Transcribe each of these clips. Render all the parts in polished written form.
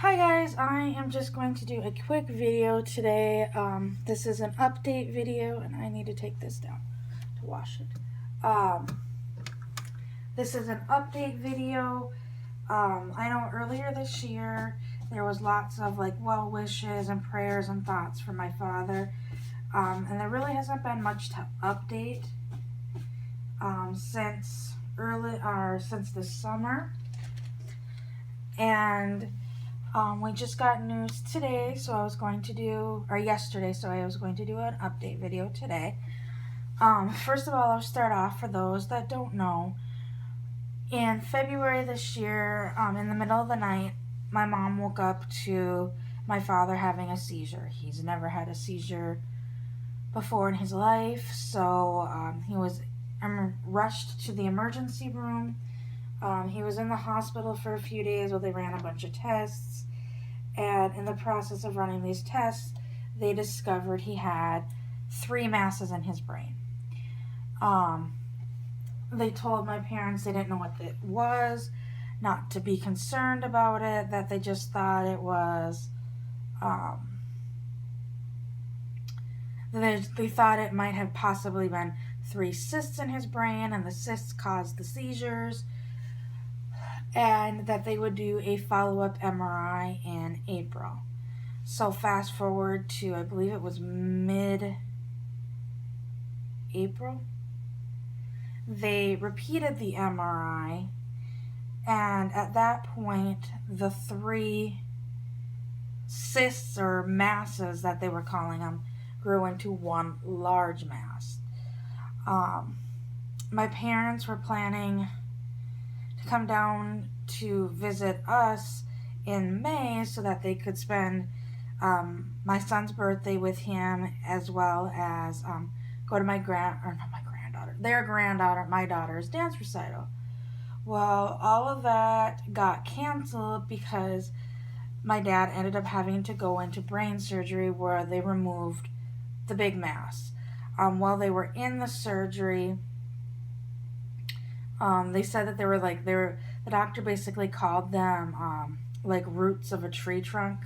Hi guys, I am just going to do a quick video today. This is an update video and I need to take this down to wash it. This is an update video. I know earlier this year there was lots of well wishes and prayers and thoughts for my father. And there really hasn't been much to update since this summer. And we just got news today, so I was going to do, or yesterday, so I was going to do an update video today. First of all, I'll start off for those that don't know. In February this year, in the middle of the night, my mom woke up to my father having a seizure. He's never had a seizure before in his life, so he was rushed to the emergency room. He was in the hospital for a few days while they ran a bunch of tests, and in the process of running these tests, they discovered he had 3 masses in his brain. They told my parents they didn't know what it was, not to be concerned about it, that they just thought it was, they thought it might have possibly been 3 cysts in his brain, and the cysts caused the seizures, and that they would do a follow-up MRI in April. So fast forward to, I believe it was mid-April. They repeated the MRI, and at that point, the 3 cysts or masses that they were calling them grew into one large mass. My parents were planning to come down to visit us in May so that they could spend my son's birthday with him, as well as go to my daughter's dance recital. Well, all of that got canceled because my dad ended up having to go into brain surgery where they removed the big mass. While they were in the surgery, they said that the doctor basically called them like roots of a tree trunk,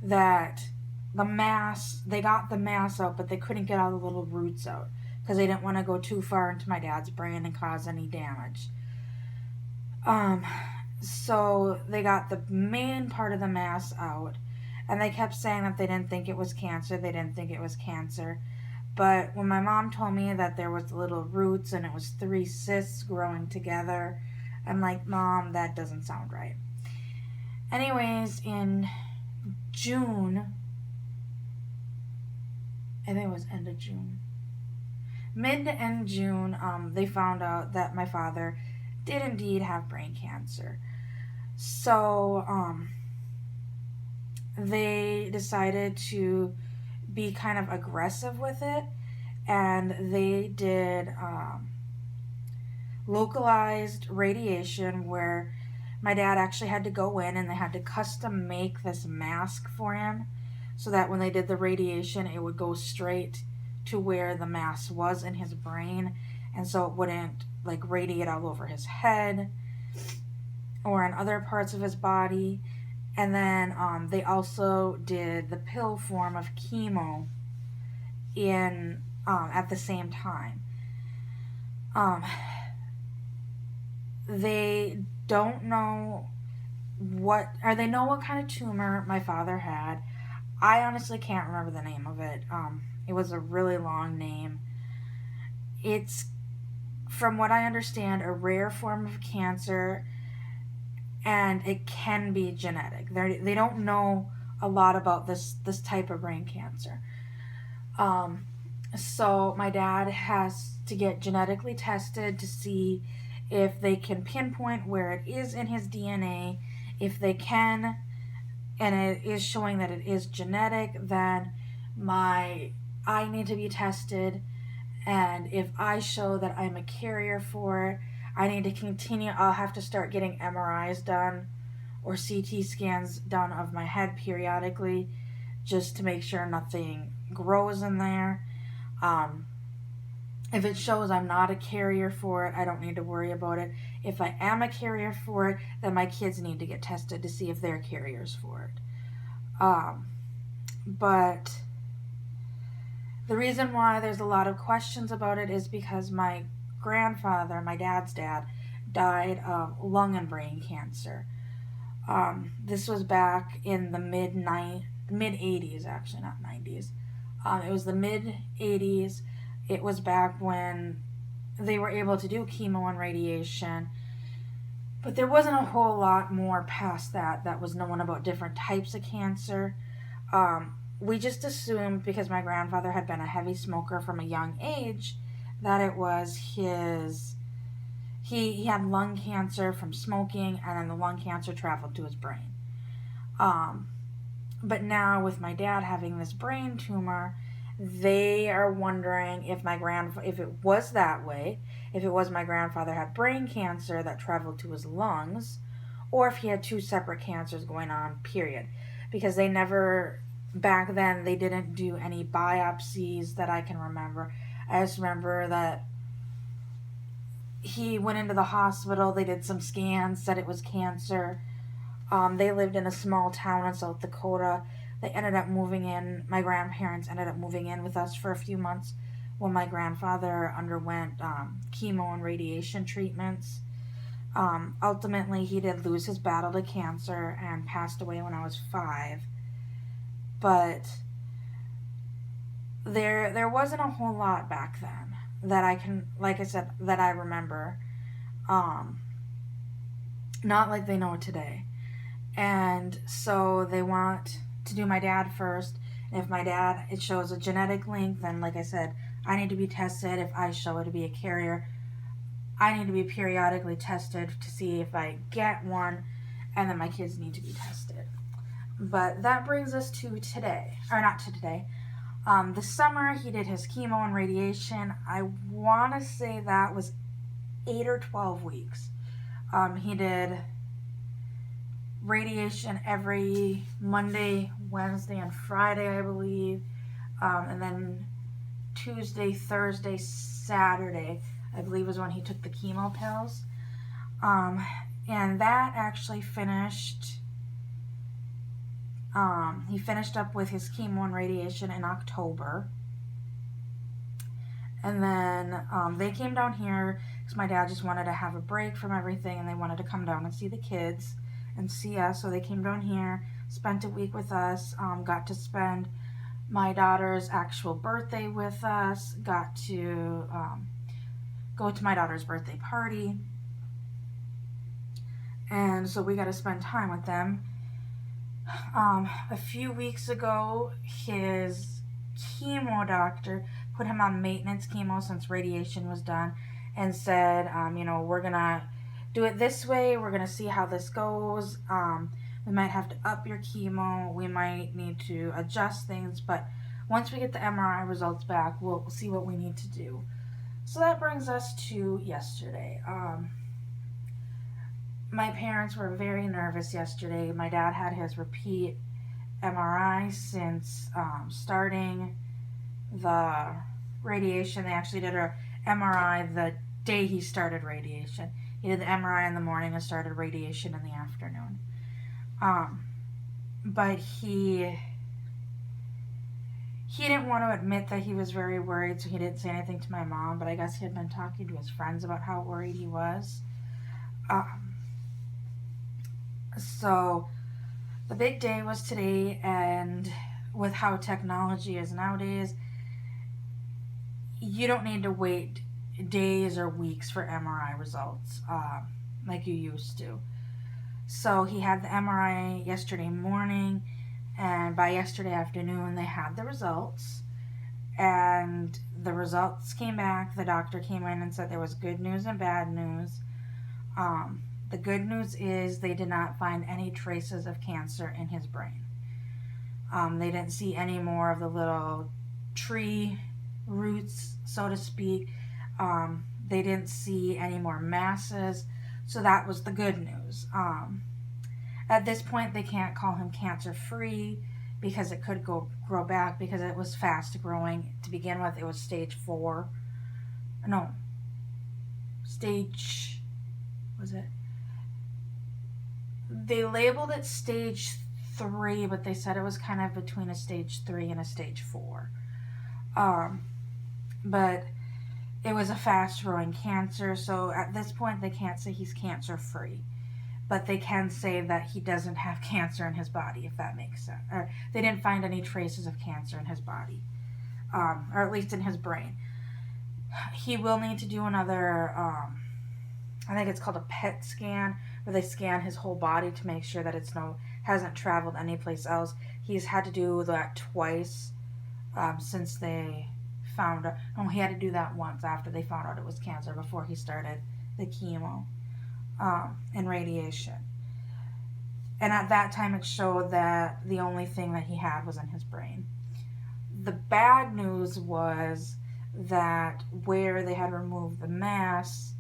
that they got the mass out, but they couldn't get all the little roots out because they didn't want to go too far into my dad's brain and cause any damage. So they got the main part of the mass out, and they kept saying that they didn't think it was cancer. But when my mom told me that there was little roots and it was 3 cysts growing together, I'm like, Mom, that doesn't sound right. Anyways, in June, I think it was end of June, mid to end June, they found out that my father did indeed have brain cancer. So they decided to be kind of aggressive with it, and they did localized radiation where my dad actually had to go in and they had to custom make this mask for him so that when they did the radiation it would go straight to where the mass was in his brain, and so it wouldn't radiate all over his head or in other parts of his body. And then they also did the pill form of chemo in at the same time. They don't know they know what kind of tumor my father had. I honestly can't remember the name of it. It was a really long name. It's, from what I understand, a rare form of cancer, and it can be genetic. They don't know a lot about this type of brain cancer. So my dad has to get genetically tested to see if they can pinpoint where it is in his DNA. If they can, and it is showing that it is genetic, then I need to be tested. And if I show that I'm a carrier for it, I need to continue. I'll have to start getting MRIs done or CT scans done of my head periodically just to make sure nothing grows in there. If it shows I'm not a carrier for it, I don't need to worry about it. If I am a carrier for it, then my kids need to get tested to see if they're carriers for it. But the reason why there's a lot of questions about it is because my grandfather, my dad's dad, died of lung and brain cancer. This was back in the mid 80s, actually, not 90s. It was the mid 80s. It was back when they were able to do chemo and radiation, but there wasn't a whole lot more past that was known about different types of cancer. We just assumed, because my grandfather had been a heavy smoker from a young age, that it was he had lung cancer from smoking, and then the lung cancer traveled to his brain. But now with my dad having this brain tumor, they are wondering if if it was that way, if it was my grandfather had brain cancer that traveled to his lungs, or if he had two separate cancers going on, period. Because they never, back then, they didn't do any biopsies that I can remember. I just remember that he went into the hospital, they did some scans, said it was cancer. They lived in a small town in South Dakota. They ended up moving in, my grandparents ended up moving in with us for a few months when my grandfather underwent chemo and radiation treatments. Ultimately, he did lose his battle to cancer and passed away when I was 5. But there wasn't a whole lot back then that I can, like I said, that I remember. Not like they know today. And so they want to do my dad first. And if my dad, it shows a genetic link, then like I said, I need to be tested. If I show it to be a carrier, I need to be periodically tested to see if I get one, and then my kids need to be tested. But that brings us to today, or not to today. This summer he did his chemo and radiation. I want to say that was 8 or 12 weeks. He did radiation every Monday, Wednesday, and Friday, I believe. And then Tuesday, Thursday, Saturday, I believe, was when he took the chemo pills. And that actually finished. He finished up with his chemo and radiation in October. And then they came down here because my dad just wanted to have a break from everything, and they wanted to come down and see the kids and see us. So they came down here, spent a week with us, got to spend my daughter's actual birthday with us, got to go to my daughter's birthday party. And so we got to spend time with them. A few weeks ago, his chemo doctor put him on maintenance chemo since radiation was done, and said, we're going to do it this way. We're going to see how this goes. We might have to up your chemo. We might need to adjust things. But once we get the MRI results back, we'll see what we need to do. So that brings us to yesterday. My parents were very nervous yesterday. My dad had his repeat MRI since starting the radiation. They actually did an MRI the day he started radiation. He did the MRI in the morning and started radiation in the afternoon. But he didn't want to admit that he was very worried, so he didn't say anything to my mom, but I guess he had been talking to his friends about how worried he was. So the big day was today, and with how technology is nowadays, you don't need to wait days or weeks for MRI results like you used to. So he had the MRI yesterday morning, and by yesterday afternoon they had the results, and the results came back. The doctor came in and said there was good news and bad news. The good news is they did not find any traces of cancer in his brain. They didn't see any more of the little tree roots, so to speak. They didn't see any more masses, so that was the good news. At this point, they can't call him cancer-free because it could grow back, because it was fast growing. To begin with, it was stage 4. no, stage, was it? They labeled it stage 3, but they said it was kind of between a stage 3 and a stage 4. But it was a fast growing cancer, so at this point they can't say he's cancer free. But they can say that he doesn't have cancer in his body, if that makes sense. Or they didn't find any traces of cancer in his body, or at least in his brain. He will need to do another, I think it's called a PET scan, where they scan his whole body to make sure that hasn't traveled anyplace else. He's had to do that twice since they found out. No, he had to do that once after they found out it was cancer, before he started the chemo and radiation. And at that time it showed that the only thing that he had was in his brain. The bad news was that where they had removed the mass,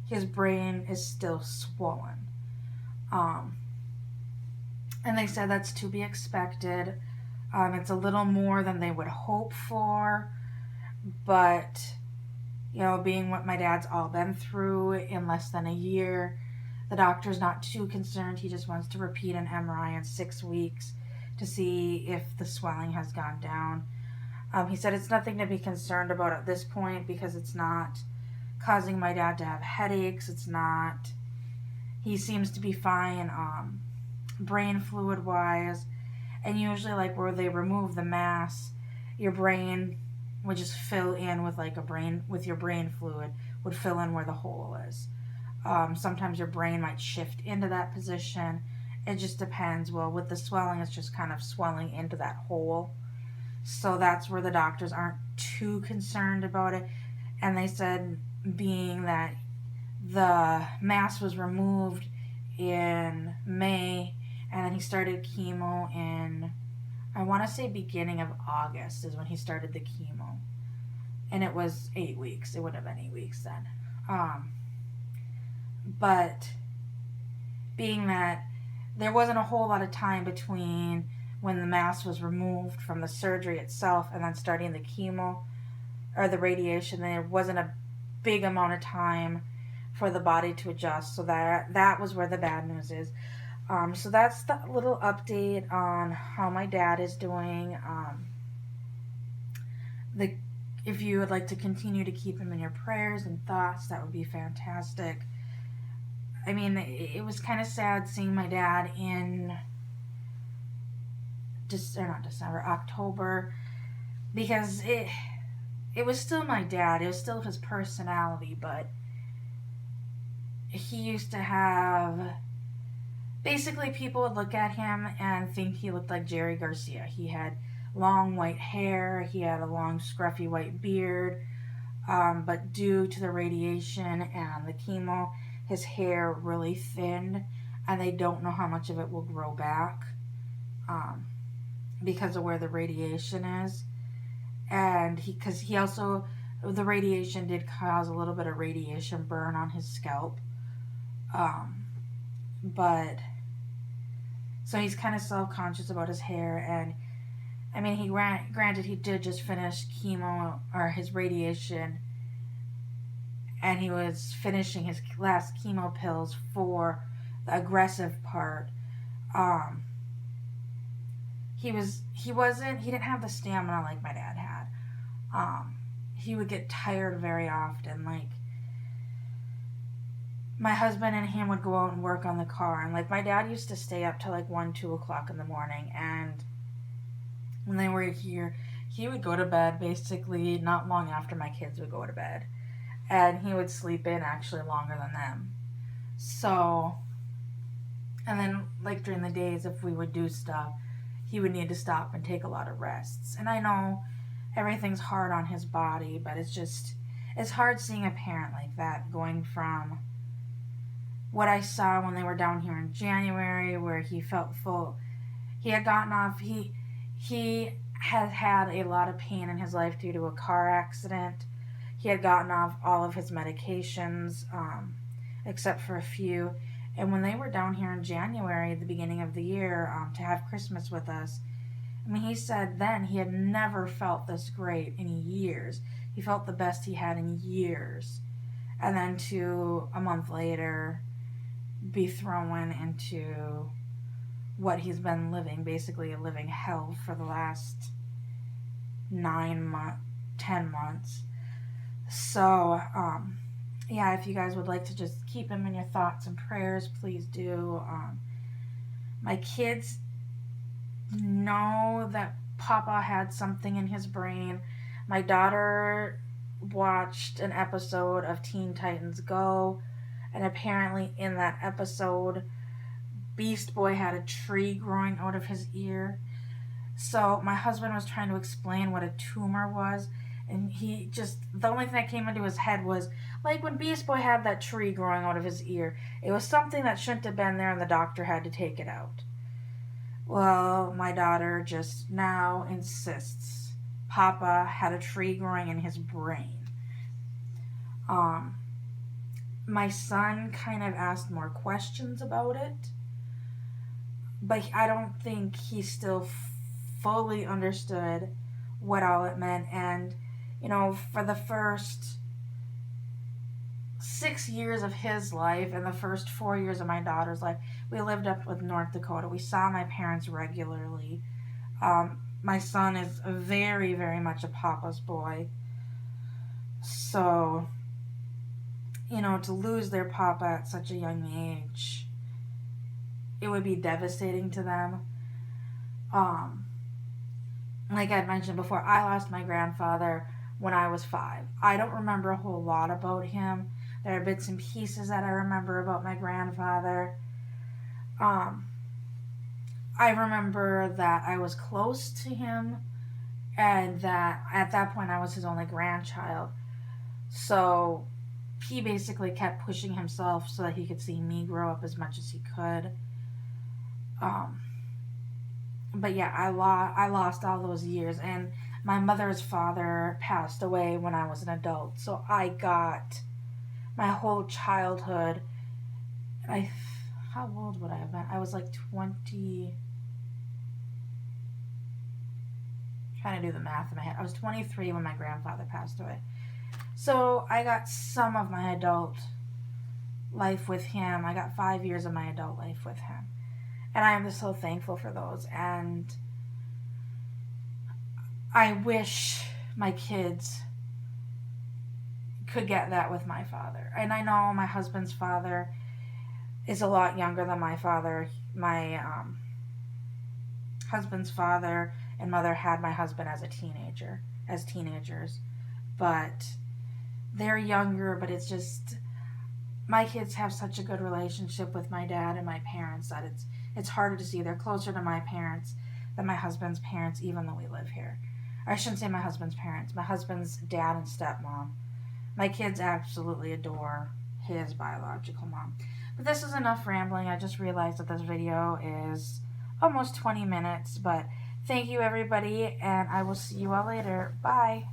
his brain is still swollen. And they said that's to be expected. It's a little more than they would hope for, but being what my dad's all been through in less than a year, the doctor's not too concerned. He just wants to repeat an MRI in 6 weeks to see if the swelling has gone down. He said it's nothing to be concerned about at this point because it's not causing my dad to have headaches. He seems to be fine brain fluid wise. And usually, like, where they remove the mass, your brain would just fill in with your brain fluid would fill in where the hole is. Sometimes your brain might shift into that position. It just depends. Well, with the swelling, it's just kind of swelling into that hole. So that's where the doctors aren't too concerned about it. And they said, being that the mass was removed in May, and then he started chemo in, I want to say beginning of August is when he started the chemo. And it was 8 weeks. It would have been 8 weeks then. But being that there wasn't a whole lot of time between when the mass was removed from the surgery itself and then starting the chemo or the radiation, there wasn't a big amount of time for the body to adjust. So that was where the bad news is. So that's the little update on how my dad is doing. If you would like to continue to keep him in your prayers and thoughts, that would be fantastic. I mean, it was kind of sad seeing my dad in October, because it was still my dad. It was still his personality, but he used to have, basically people would look at him and think he looked like Jerry Garcia. He had long white hair, he had a long scruffy white beard, but due to the radiation and the chemo, his hair really thinned, and they don't know how much of it will grow back because of where the radiation is. And because he also, the radiation did cause a little bit of radiation burn on his scalp. But so he's kind of self-conscious about his hair. And I mean, granted he did just finish chemo or his radiation, and he was finishing his last chemo pills for the aggressive part. He didn't have the stamina like my dad had. He would get tired very often. Like, my husband and him would go out and work on the car, and like my dad used to stay up till like 1-2 o'clock in the morning, and when they were here, he would go to bed basically not long after my kids would go to bed, and he would sleep in actually longer than them. So, and then like during the days, if we would do stuff, he would need to stop and take a lot of rests. And I know everything's hard on his body, but it's hard seeing a parent like that, going from what I saw when they were down here in January, where he felt full. He had gotten off, he had had a lot of pain in his life due to a car accident. He had gotten off all of his medications, except for a few. And when they were down here in January, the beginning of the year, to have Christmas with us, I mean, he said then he had never felt this great in years. He felt the best he had in years. And then to a month later be thrown into what he's been living, basically a living hell for the last 10 months. So, yeah, if you guys would like to just keep him in your thoughts and prayers, please do. My kids know that Papa had something in his brain. My daughter watched an episode of Teen Titans Go, and apparently in that episode, Beast Boy had a tree growing out of his ear. So my husband was trying to explain what a tumor was, and the only thing that came into his head was, like when Beast Boy had that tree growing out of his ear, it was something that shouldn't have been there and the doctor had to take it out. Well, my daughter just now insists Papa had a tree growing in his brain. My son kind of asked more questions about it, but I don't think he still fully understood what all it meant. And, for the first 6 years of his life and the first 4 years of my daughter's life, we lived up in North Dakota. We saw my parents regularly. My son is very, very much a Papa's boy. So, to lose their Papa at such a young age, it would be devastating to them. Like I mentioned before, I lost my grandfather when I was 5. I don't remember a whole lot about him. There are bits and pieces that I remember about my grandfather. I remember that I was close to him and that at that point I was his only grandchild. So he basically kept pushing himself so that he could see me grow up as much as he could. But yeah, I lost all those years, and my mother's father passed away when I was an adult. So I got my whole childhood. How old would I have been? I was like 20. Trying to do the math in my head. I was 23 when my grandfather passed away. So I got some of my adult life with him. I got 5 years of my adult life with him. And I am just so thankful for those. And I wish my kids could get that with my father. And I know my husband's father is a lot younger than my father. My husband's father and mother had my husband as teenagers. But they're younger, but it's just, my kids have such a good relationship with my dad and my parents that it's harder to see. They're closer to my parents than my husband's parents, even though we live here. Or I shouldn't say my husband's parents, my husband's dad and stepmom. My kids absolutely adore his biological mom. But this is enough rambling. I just realized that this video is almost 20 minutes. But thank you, everybody, and I will see you all later. Bye.